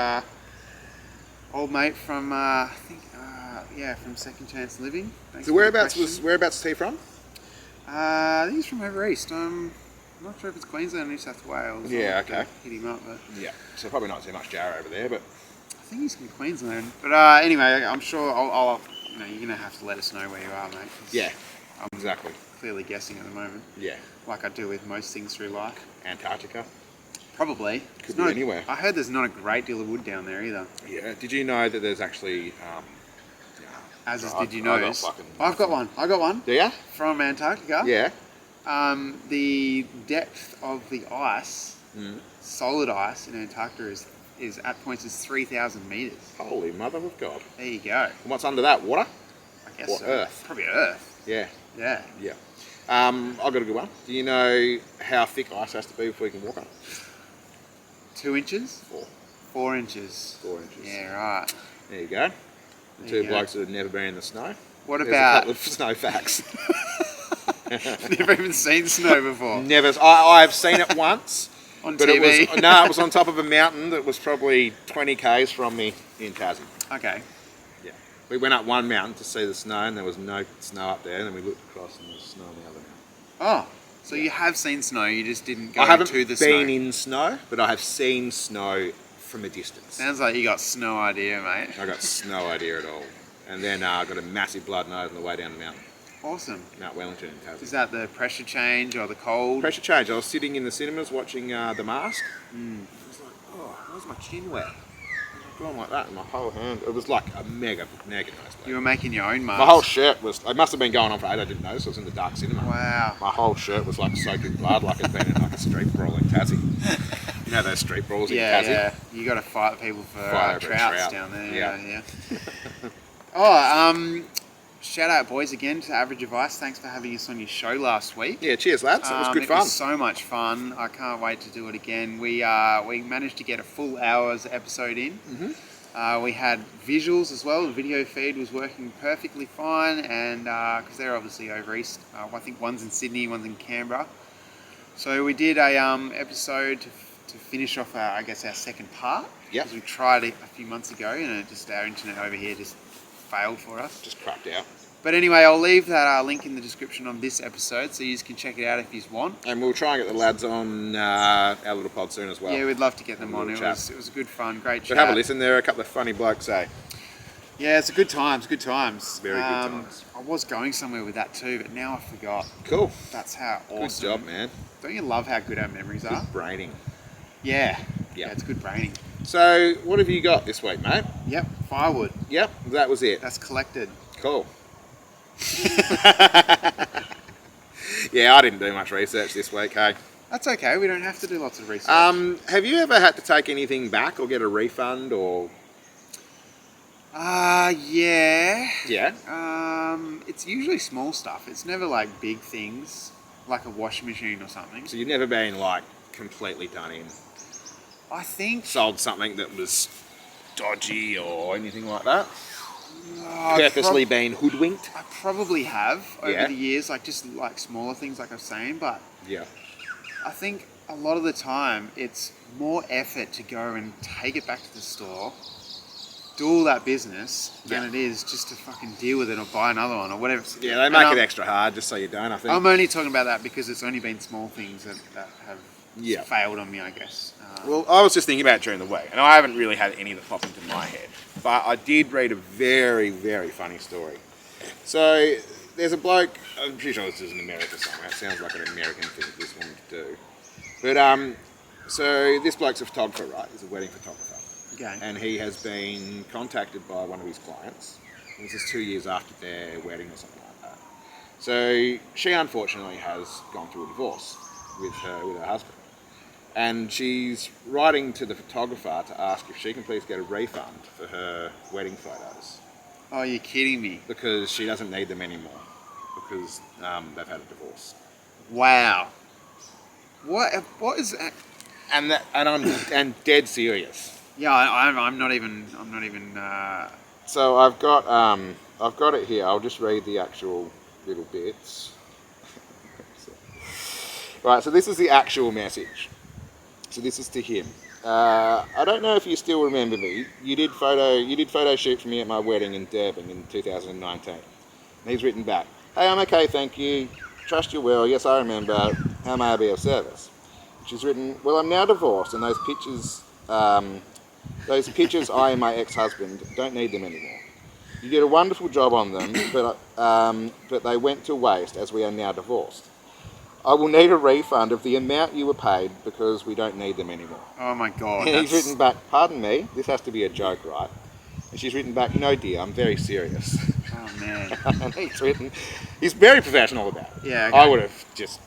old mate from from Second Chance Living. Thanks. So whereabouts is he from? I think he's from over east. I'm not sure if it's Queensland or New South Wales. Yeah. Okay. Hit him up, but yeah. So probably not too much Jarrah over there, but. I think he's from Queensland. But anyway, I'm sure I'll you're gonna have to let us know where you are, mate. Yeah. I'm exactly. Clearly guessing at the moment. Yeah. Like I do with most things through life. Antarctica. Probably. Could be anywhere. I heard there's not a great deal of wood down there either. Yeah. Did you know that there's actually? Did you know? I've got one. I got one. Do ya? From Antarctica. Yeah. The depth of the ice, solid ice in Antarctica, is is at points is 3,000 meters. Holy mother of God. There you go. And what's under that? Water? I guess Or so. earth? Probably earth. Yeah. Yeah. Yeah. I've got a good one. Do you know how thick ice has to be before you can walk on it? 2 inches? 4. 4 inches. 4 inches. Yeah, right. There you go. There Two you go. blokes that have never been in the snow. What There's about... a couple of snow facts. Never even seen snow before. Never. I've seen it once. On But TV? it was on top of a mountain that was probably 20 k's from me in Tassie. Okay. Yeah. We went up one mountain to see the snow and there was no snow up there, and then we looked across and there was snow on the other mountain. Oh, so you have seen snow, you just didn't go I haven't to the been snow. in snow, but I have seen snow from a distance. Sounds like you got snow idea, mate. I got no idea at all. And then I got a massive blood nose on the way down the mountain. Awesome. Mount Wellington in Tassie. Is that the pressure change or the cold? Pressure change. I was sitting in the cinemas watching The Mask. I was like, oh, why's my chin wet? Going like that, and my whole hand. It was like a mega nice blood. You were making your own mask. My whole shirt was. It must have been going on for 8. I didn't notice. I was in the dark cinema. Wow. My whole shirt was like soaked in blood, like it'd been in like a street brawl in Tassie. You know those street brawls in Tassie? Yeah. You got to fight people for Fight over a trouts trout. down there. Yeah. Oh, shout out, boys, again to Average Advice. Thanks for having us on your show last week. Yeah, cheers, lads. It was good It fun. was so much fun. I can't wait to do it again. We managed to get a full hour's episode in. We had visuals as well. The video feed was working perfectly fine, and because they're obviously over east, I think one's in Sydney, one's in Canberra. So we did a episode to finish off our second part. Yep. Because we tried it a few months ago, and our internet over here just failed for us. Just crapped out. But anyway, I'll leave that link in the description of this episode, so you can check it out if you want. And we'll try and get the lads on our little pod soon as well. Yeah, we'd love to get them on. It chat. was good fun, great But chat. have a listen. There are a couple of funny blokes, eh? Yeah, it's a good times, good times. Very good times. I was going somewhere with that too, but now I forgot. Cool. That's how awesome. Good job, man. Don't you love how good our memories are? Good braining. Yeah. Yeah. Yeah, it's good braining. So, what have you got this week, mate? Yep, firewood. Yep, that was it. That's collected. Cool. Yeah, I didn't do much research this week, hey. That's okay, we don't have to do lots of research. Have you ever had to take anything back or get a refund or... Yeah. Yeah? It's usually small stuff. It's never like big things, like a washing machine or something. So you've never been like completely done in, I think sold something that was dodgy or anything like that? I Purposely been hoodwinked? I probably have over Yeah. the years, like just like smaller things, like I was saying. But Yeah. I think a lot of the time it's more effort to go and take it back to the store, do all that business, than Yeah. it is just to fucking deal with it or buy another one or whatever. Yeah, they make it extra hard just so you don't, I think. I'm only talking about that because it's only been small things that have Yeah. failed on me, I guess. Well, I was just thinking about it during the week, and I haven't really had any that pop into my head. But I did read a very, very funny story. So, there's a bloke, I'm pretty sure this is in America somewhere. It sounds like an American thing for this woman to do. But, so this bloke's a photographer, right? He's a wedding photographer. Okay. And he has been contacted by one of his clients. This is 2 years after their wedding or something like that. So, she unfortunately has gone through a divorce with her husband. And she's writing to the photographer to ask if she can please get a refund for her wedding photos Oh, you're kidding me. because she doesn't need them anymore because they've had a divorce. Wow. What is that? And I'm dead serious. Yeah, I'm not even. So I've got it here. I'll just read the actual little bits. Right. So this is the actual message. So this is to him. I don't know if you still remember me. You did photo shoot for me at my wedding in Durban in 2019. And he's written back, "Hey, I'm okay, thank you. Trust you well. Yes, I remember. How may I be of service?" She's written, "Well, I'm now divorced, and those pictures I and my ex-husband don't need them anymore. You did a wonderful job on them, but they went to waste as we are now divorced. I will need a refund of the amount you were paid because we don't need them anymore." Oh my god. And he's written back, "Pardon me, this has to be a joke, right?" And she's written back, "No dear, I'm very serious." Oh man. And he's very professional about it. Yeah. Okay. I would have just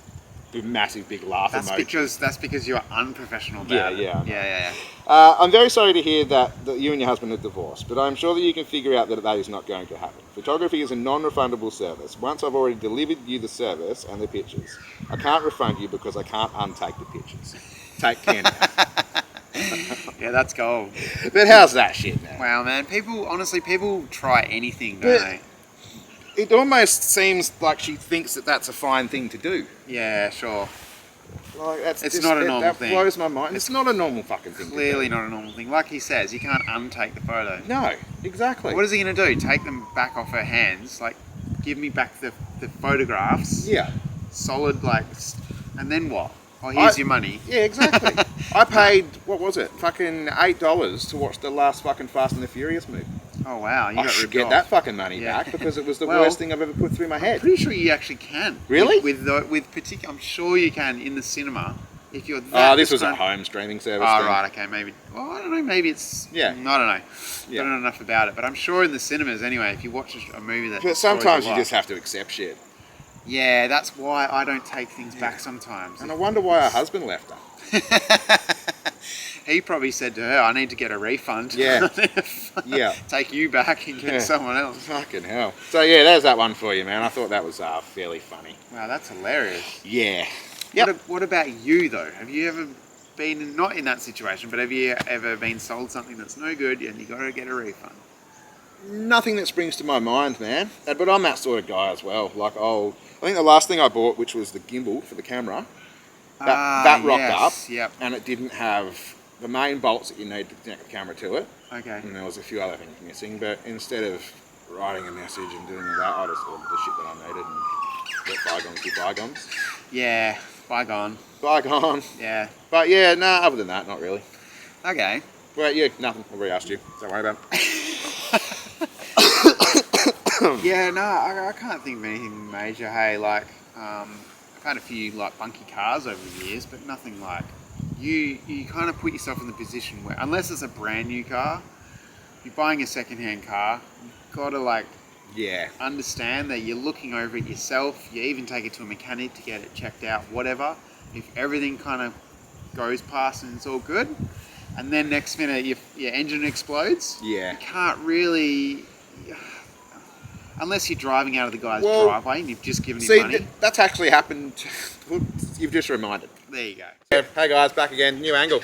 the massive big laugh emoji. That's because you're unprofessional Yeah, about it. yeah, I know. Yeah. I'm very sorry to hear that you and your husband are divorced, but I'm sure that you can figure out that is not going to happen. Photography is a non-refundable service. Once I've already delivered you the service and the pictures, I can't refund you because I can't untake the pictures. Take care now. Yeah, that's gold. But how's that shit, man? Wow, man. People try anything, don't they? It almost seems like she thinks that that's a fine thing to do. Yeah, sure. Like, It's not a normal thing. That blows my mind. It's not a normal fucking thing. Clearly not a normal thing. Like he says, you can't untake the photo. No, exactly. What is he going to do? Take them back off her hands? Like, give me back the photographs? Yeah. Solid, like, and then what? Oh, here's your money. Yeah, exactly. I paid, what was it? Fucking $8 to watch the last fucking Fast and the Furious movie. Oh, wow. You I got should ripped get off. that fucking money Yeah. back because it was the Well, worst thing I've ever put through my head. Pretty sure you actually can. Really? I'm sure you can in the cinema if you're that. This was a home streaming service. Oh, thing. right, okay, maybe. Well, I don't know, maybe it's. Yeah. I don't know. Yeah. I don't know enough about it, but I'm sure in the cinemas anyway, if you watch a movie that. But sometimes you just have to accept shit. Yeah, that's why I don't take things back sometimes. And I wonder why her husband left her. He probably said to her, I need to get a refund. Yeah. Yeah. Take you back and get someone else. Fucking hell. So yeah, there's that one for you, man. I thought that was fairly funny. Wow, that's hilarious. Yeah. What about you, though? Have you ever been, not in that situation, but have you ever been sold something that's no good and you got to get a refund? Nothing that springs to my mind, man. But I'm that sort of guy as well. Like, I think the last thing I bought, which was the gimbal for the camera, that rocked up, Yep. and it didn't have the main bolts that you need to connect the camera to it. Okay. And there was a few other things missing, but instead of writing a message and doing all that, I just ordered the shit that I needed and let bygones be bygones. Yeah, bygone. Bygone. Yeah. But yeah, other than that, not really. Okay. Well, yeah, nothing. I've already asked you. Don't worry about it. Yeah, no, I can't think of anything major. Hey, like, I've had a few like bunky cars over the years, but nothing like you kind of put yourself in the position where, unless it's a brand new car, if you're buying a second-hand car, you've got to like understand that you're looking over it yourself. You even take it to a mechanic to get it checked out, whatever. If everything kind of goes past and it's all good, and then next minute your engine explodes, you can't really, unless you're driving out of the guy's driveway and you've just given him money. That's actually happened. You've just reminded. There you go. Hey guys, back again. New angle.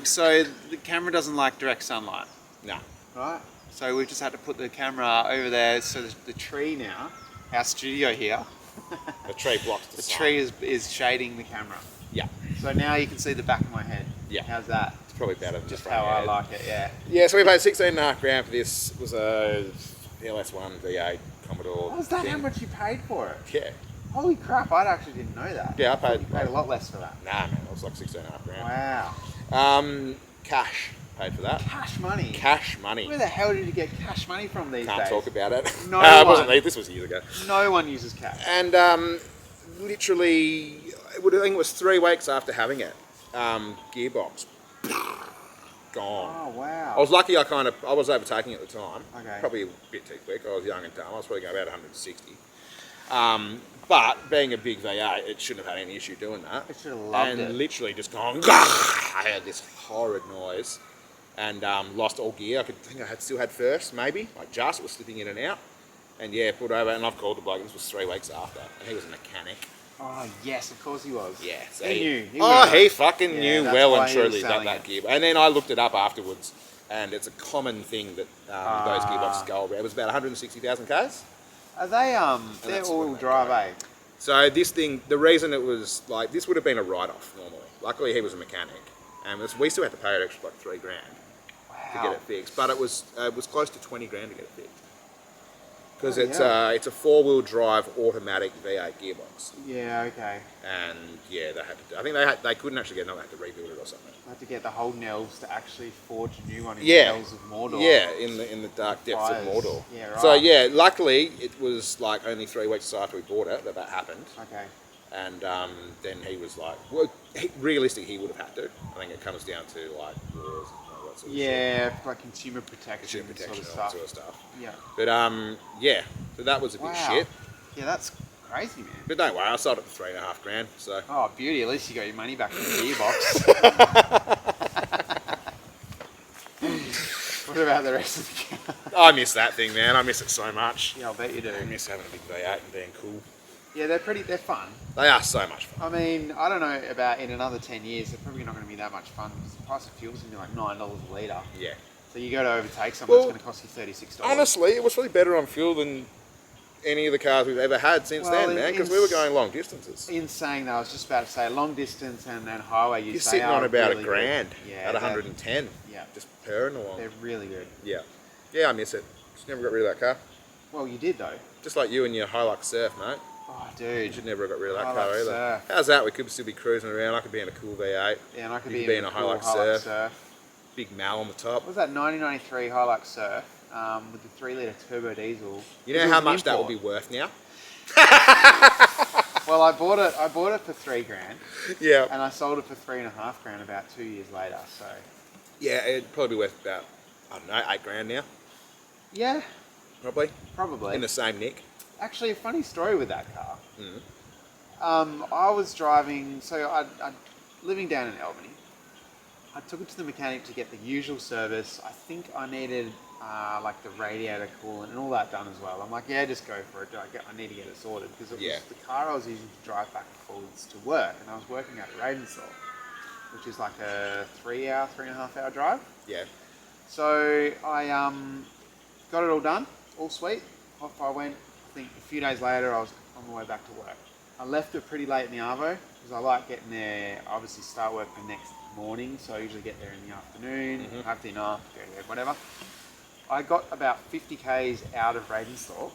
So the camera doesn't like direct sunlight. No. Right. So we've just had to put the camera over there. So the tree now, our studio here, The tree blocks the the sun. tree is shading the camera. Yeah. So now you can see the back of my head. Yeah. How's that? It's probably better than Just the front how I head. like it, yeah. Yeah, so we paid $16.5 for this. It was a LS1 V8 Commodore. Was that thing. how much you paid for it? Yeah. Holy crap, I actually didn't know that. Yeah, I paid. You paid a lot less for that. Nah, man, it was like $16.5. Wow. Cash paid for that. Cash money. Cash money. Where the hell did you get cash money from these Can't days? talk about it. No It one. wasn't me. This was years ago. No one uses cash. And literally, I think it was 3 weeks after having it, gearbox gone. Oh, wow. I was lucky. I was overtaking at the time. Okay. Probably a bit too quick. I was young and dumb. I was probably going about 160. But being a big V8, it shouldn't have had any issue doing that. I should have loved and it. literally just gone. I had this horrid noise, and lost all gear. I think I still had first, maybe. Like just was slipping in and out. And yeah, pulled over, and I've called the bloke. This was 3 weeks after, and he was a mechanic. Oh, yes, of course he was. Yeah, so He knew. he fucking Yeah, knew that's well why and he was truly that selling that it. gear. And then I looked it up afterwards, and it's a common thing that those gearboxes go around. It was about 160,000 k's. Are they, they're that's all-wheel when they drive, go. eh? So this thing, the reason it was like this would have been a write-off normally. Luckily, he was a mechanic, and we still had to pay an extra like $3,000 to get it fixed. But it was close to $20,000 to get it fixed. Because it's a 4-wheel drive automatic V8 gearbox, Yeah, okay. and yeah, they had to. I think they couldn't actually get another. They had to rebuild it or something. I had to get the whole Nelves to actually forge a new one in Yeah. the Nelves of Mordor. Yeah, in the dark depths Fires. of Mordor. Yeah, right. So yeah, luckily it was like only 3 weeks after we bought it that happened, Okay. and then he was like, well, realistically he would have had to. I think it comes down to like laws and all that sort of Yeah, like consumer protection, shit, protection, sort of all that stuff. sort of stuff. Yeah. But yeah, so that was a big Wow. shit. Yeah, that's Crazy, man. But don't worry, I sold it for $3,500. So. Oh, beauty. At least you got your money back from the gearbox. What about the rest of the car? I miss that thing, man. I miss it so much. Yeah, I'll bet you do. I miss having a big V8 and being cool. Yeah, they're fun. They are so much fun. I mean, I don't know about in another 10 years, they're probably not going to be that much fun because the price of fuel's going to be like $9 a litre. Yeah. So you go to overtake someone, it's going to cost you $36. Honestly, it was really better on fuel than any of the cars we've ever had since then, man, because we were going long distances. In saying that, I was just about to say long distance and highway use. You're sitting on about really $1,000 yeah, at 110. Yeah. Just purring along. They're really good. Yeah. Yeah, I miss it. Just never got rid of that car. Well, you did though. Just like you and your Hilux Surf, mate. Oh, You dude. should never have got rid of that Hilux car either. Surf. How's that? We could still be cruising around. I could be in a cool V8. Yeah, and I could You be in a cool Hilux Surf. Big Mal on the top. What was that 1993 Hilux Surf with the 3-litre turbo diesel? You know how much that will be worth now? Well, I bought it for $3,000. Yeah. And I sold it for $3,500 about 2 years later. So. Yeah, it'd probably be worth about, I don't know, $8,000 now. Yeah. Probably. Probably. In the same nick. Actually, a funny story with that car. Mm. I was driving, so I living down in Albany. I took it to the mechanic to get the usual service. I think I needed like the radiator coolant and all that done as well. I'm like, yeah, just go for it. I need to get it sorted because it was the car I was using to drive back and forwards to work, and I was working at Ravensthorpe, which is like a 3.5 hour drive. Yeah. So I got it all done, all sweet. Off I went. I think a few days later I was on my way back to work. I left it pretty late in the arvo because I like getting there, obviously start work the next morning, so I usually get there in the afternoon, have dinner, go to bed, whatever. I got about 50 k's out of Ravensthorpe,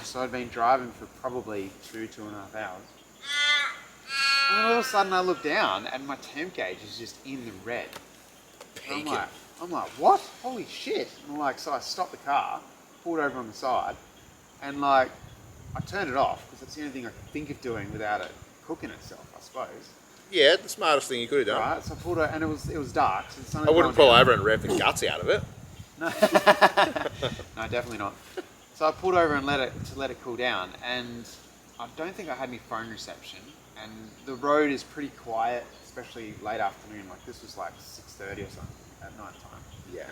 so I'd been driving for probably 2.5 hours. And then all of a sudden I look down and my temp gauge is just in the red. I'm like, what? Holy shit. And I'm like, so I stopped the car, pulled over on the side, and like, I turned it off because it's the only thing I could think of doing without it cooking itself, I suppose. Yeah, the smartest thing you could have done. Right, so I pulled over, and it was dark. So the sun I wouldn't pull over and rev the guts out of it. No, no, definitely not. So I pulled over and let it cool down, and I don't think I had any phone reception. And the road is pretty quiet, especially late afternoon. Like this was like 6:30 or something at night time. Yeah.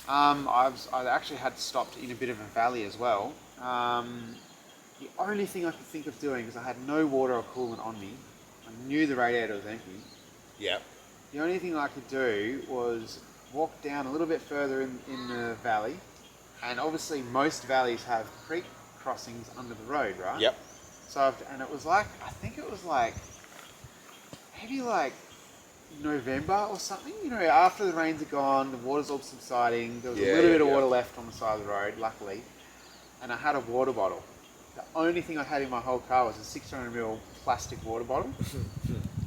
I actually had stopped in a bit of a valley as well. The only thing I could think of doing, because I had no water or coolant on me, I knew the radiator was empty. Yeah. The only thing I could do was walk down a little bit further in the valley, and obviously most valleys have creek crossings under the road, right? Yep. So, and it was like, I think it was like, maybe like November or something, you know, after the rains are gone, the water's all subsiding, there was a little bit of water left on the side of the road, luckily, and I had a water bottle. The only thing I had in my whole car was a 600ml plastic water bottle.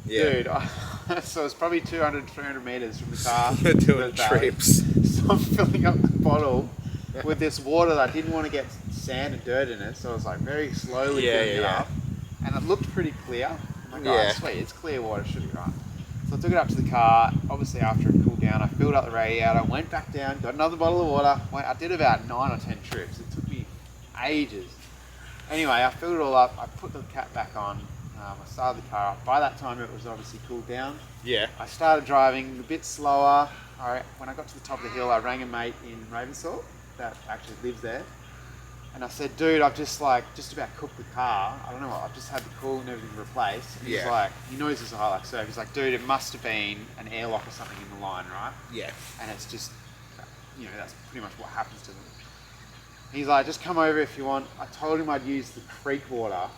Dude, so it's probably 200-300 meters from the car. Doing trips. So I'm filling up the bottle with this water that I didn't want to get sand and dirt in it, so I was like very slowly filling it up. And it looked pretty clear. I'm like, oh, sweet, it's clear water, should be right. So I took it up to the car. Obviously, after it cooled down, I filled up the radiator, went back down, got another bottle of water. I did about 9 or 10 trips. It took me ages. Anyway, I filled it all up. I put the cap back on. I started the car up. By that time, it was obviously cooled down. Yeah. I started driving a bit slower. When I got to the top of the hill, I rang a mate in Ravensthorpe that actually lives there. And I said, dude, I've just about cooked the car. I don't know what, I've just had the coolant and everything replaced. And he's like, he knows it's a Hilux Surf. He's like, dude, it must have been an airlock or something in the line, right? Yeah. And it's just, you know, that's pretty much what happens to them. He's like, just come over if you want. I told him I'd use the creek water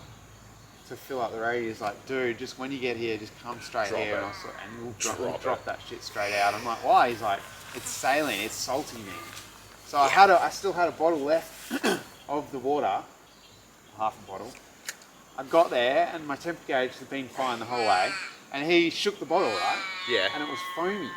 to fill up the radiator. He's like, dude, just when you get here, just come straight here and we'll drop that shit straight out. I'm like, why? He's like, it's saline, it's salty, man. So I still had a bottle left of the water, half a bottle. I got there and my temperature gauge had been fine the whole way, and he shook the bottle, right? Yeah. And it was foamy.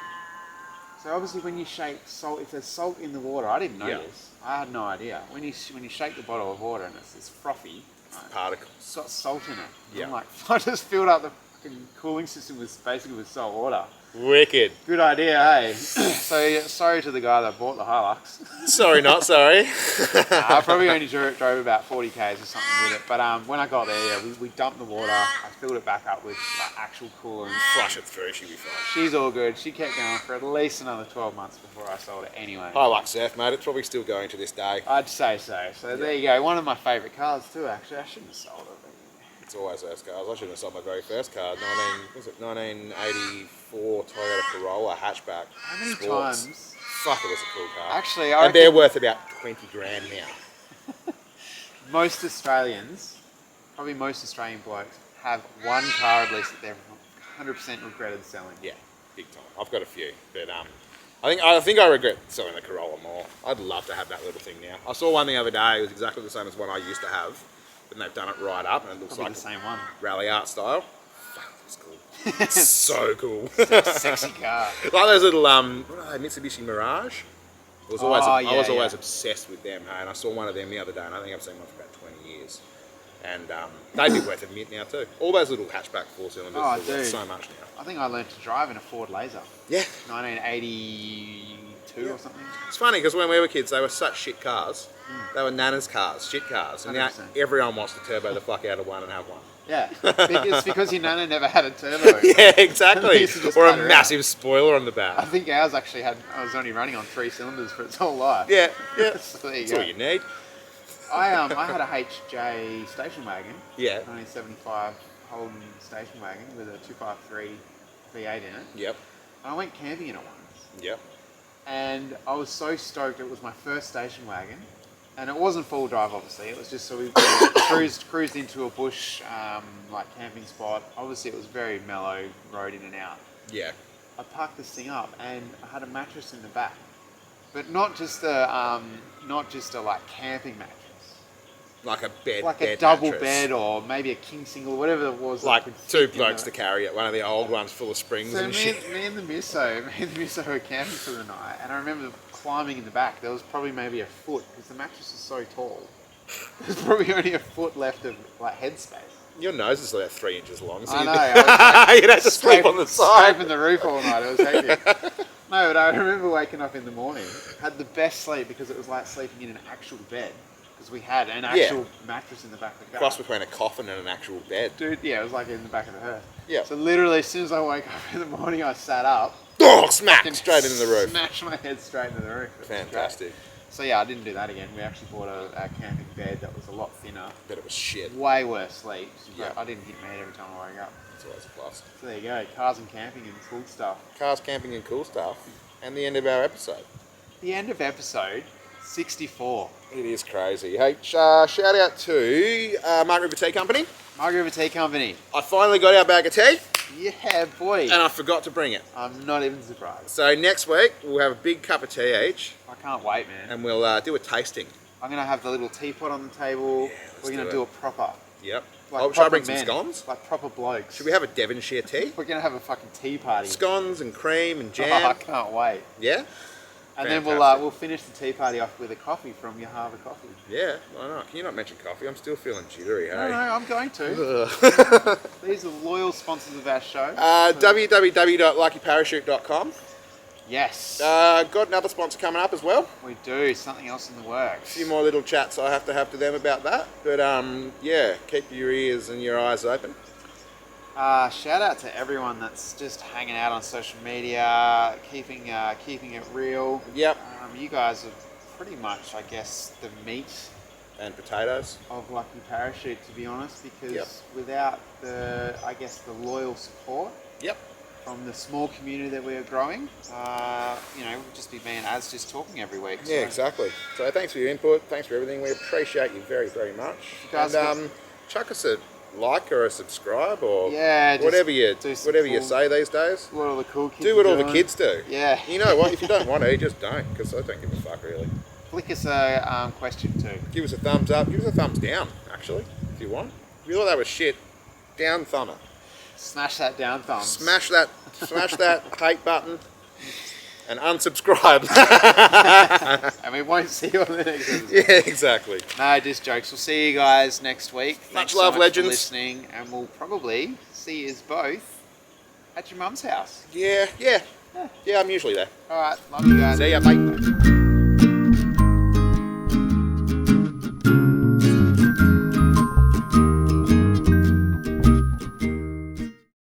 So obviously when you shake salt, if there's salt in the water, I didn't know this. I had no idea. When you shake the bottle of water and it's frothy, right, particles. It's got salt in it. Yeah. I'm like, I just filled up the fucking cooling system with salt water. Wicked. Good idea, hey? So, sorry to the guy that bought the Hilux. Sorry, not sorry. I probably only drove about 40 k's or something with it. But when I got there, yeah, we dumped the water. I filled it back up with like, actual coolant. Flush it through, she'll be fine. She's all good. She kept going for at least another 12 months before I sold it anyway. Hilux surf, mate. It's probably still going to this day. I'd say so. So there you go. One of my favourite cars too, actually. I shouldn't have sold it. It's always those cars. I shouldn't have sold my very first car. 1984 Toyota Corolla hatchback. How many Sports. times? Fuck, it was a cool car. Actually, and they're worth about 20 grand now. Most Australians, probably most Australian blokes, have one car at least that they've 100% regretted selling. Yeah, big time. I've got a few, but I think I regret selling the Corolla more. I'd love to have that little thing now. I saw one the other day. It was exactly the same as one I used to have, but they've done it right up, and it looks Probably like the same one. rally art style. Fuck, that's cool. It's so cool. Sexy car. Like those little what are they, Mitsubishi Mirage. I was always obsessed with them, hey, and I saw one of them the other day, and I think I've seen one for about 20 years. And they'd be worth a mint now too. All those little hatchback 4-cylinders are worth so much now. I think I learned to drive in a Ford Laser. Yeah. 1982 or something. It's funny because when we were kids, they were such shit cars. They were Nana's cars, shit cars. And now 100%. everyone wants to turbo the fuck out of one and have one. Yeah, it's because your Nana never had a turbo. Yeah, exactly. Or a cut her massive spoiler on the back. I think ours actually I was only running on 3 cylinders for its whole life. Yeah, yeah. So there you That's go. all you need. I had a HJ station wagon. Yeah. 1975 Holden station wagon with a 253 V8 in it. Yep. And I went camping in it once. Yep. And I was so stoked. It was my first station wagon. And it wasn't full drive, obviously. It was just so we cruised into a bush, like camping spot. Obviously, it was very mellow, road in and out. Yeah. I parked this thing up, and I had a mattress in the back, but not just a like camping mattress, Like a bed, like bed a double mattress. bed or maybe a king single, whatever it was. Like that could two fit in blokes the- to carry it. One of the old ones full of springs So and shit. me and the misso were camping for the night, and I remember climbing in the back. There was probably maybe a foot because the mattress is so tall. There's probably only a foot left of like headspace. Your nose is like 3 inches long, so I know. I was you'd have to sleep on the side. scraping the roof all night. It was hectic. No, but I remember waking up in the morning, had the best sleep because it was like sleeping in an actual bed. Because we had an actual mattress in the back of the car. Cross between a coffin and an actual bed. Dude, yeah, it was like in the back of the hearse. Yeah. So literally, as soon as I woke up in the morning, I sat up. Oh, smack! and Straight into the roof. Smashed my head straight into the roof. It was Fantastic. great. So yeah, I didn't do that again. We actually bought a camping bed that was a lot thinner. But it was shit. Way worse sleep. Yeah. I didn't hit my head every time I woke up. It's always a plus. So there you go. Cars and camping and cool stuff. Cars, camping and cool stuff. And the end of our episode. The end of episode 64. It is crazy. Hey, shout out to Mark River Tea Company. Mark River Tea Company. I finally got our bag of tea Yeah, boy. and I forgot to bring it. I'm not even surprised. So next week we'll have a big cup of tea each I can't wait, man. and we'll do a tasting. I'm going to have the little teapot on the table. We're going do to it. do it proper. Yep. Like Should I proper bring some men, scones? Like proper blokes. Should we have a Devonshire tea? We're going to have a fucking tea party. Scones and cream and Oh, I jam. can't wait. Yeah? And then Fantastic. we'll finish the tea party off with a coffee from your Harvard Coffee. Yeah, why not? Can you not mention coffee? I'm still feeling jittery, hey? No, I'm going to. Ugh. These are loyal sponsors of our show. www.luckyparachute.com. Yes, Got another sponsor coming up as well. we do. Something else in the works. A few more little chats I have to them about that. But yeah, keep your ears and your eyes open. Shout out to everyone that's just hanging out on social media, keeping it real. Yep. You guys are pretty much, I guess, the meat And potatoes. of Lucky Parachute, to be honest, because Yep. without the loyal support Yep. from the small community that we are growing, we'd just be me and Az just talking every week. Yeah, exactly. So thanks for your input. Thanks for everything. We appreciate you very, very much. You guys and chuck us a like or a subscribe or Yeah, just whatever you do some whatever you cool- say these days. What all the cool kids Do what are all the doing. kids do. Yeah. You know what? If you don't want to, just don't, because I don't give a fuck really. Flick us a question too. Give us a thumbs up. Give us a thumbs down, actually, if you want. If you thought that was shit, down thumber. Smash that down thumb. Smash that hate button and unsubscribe. And we won't see you on the next episode. Yeah, exactly. No, just jokes. We'll see you guys next week. Thanks love, so much legends. for listening, and we'll probably see you both at your mum's house. Yeah, I'm usually there. All right, love you guys. See ya, mate.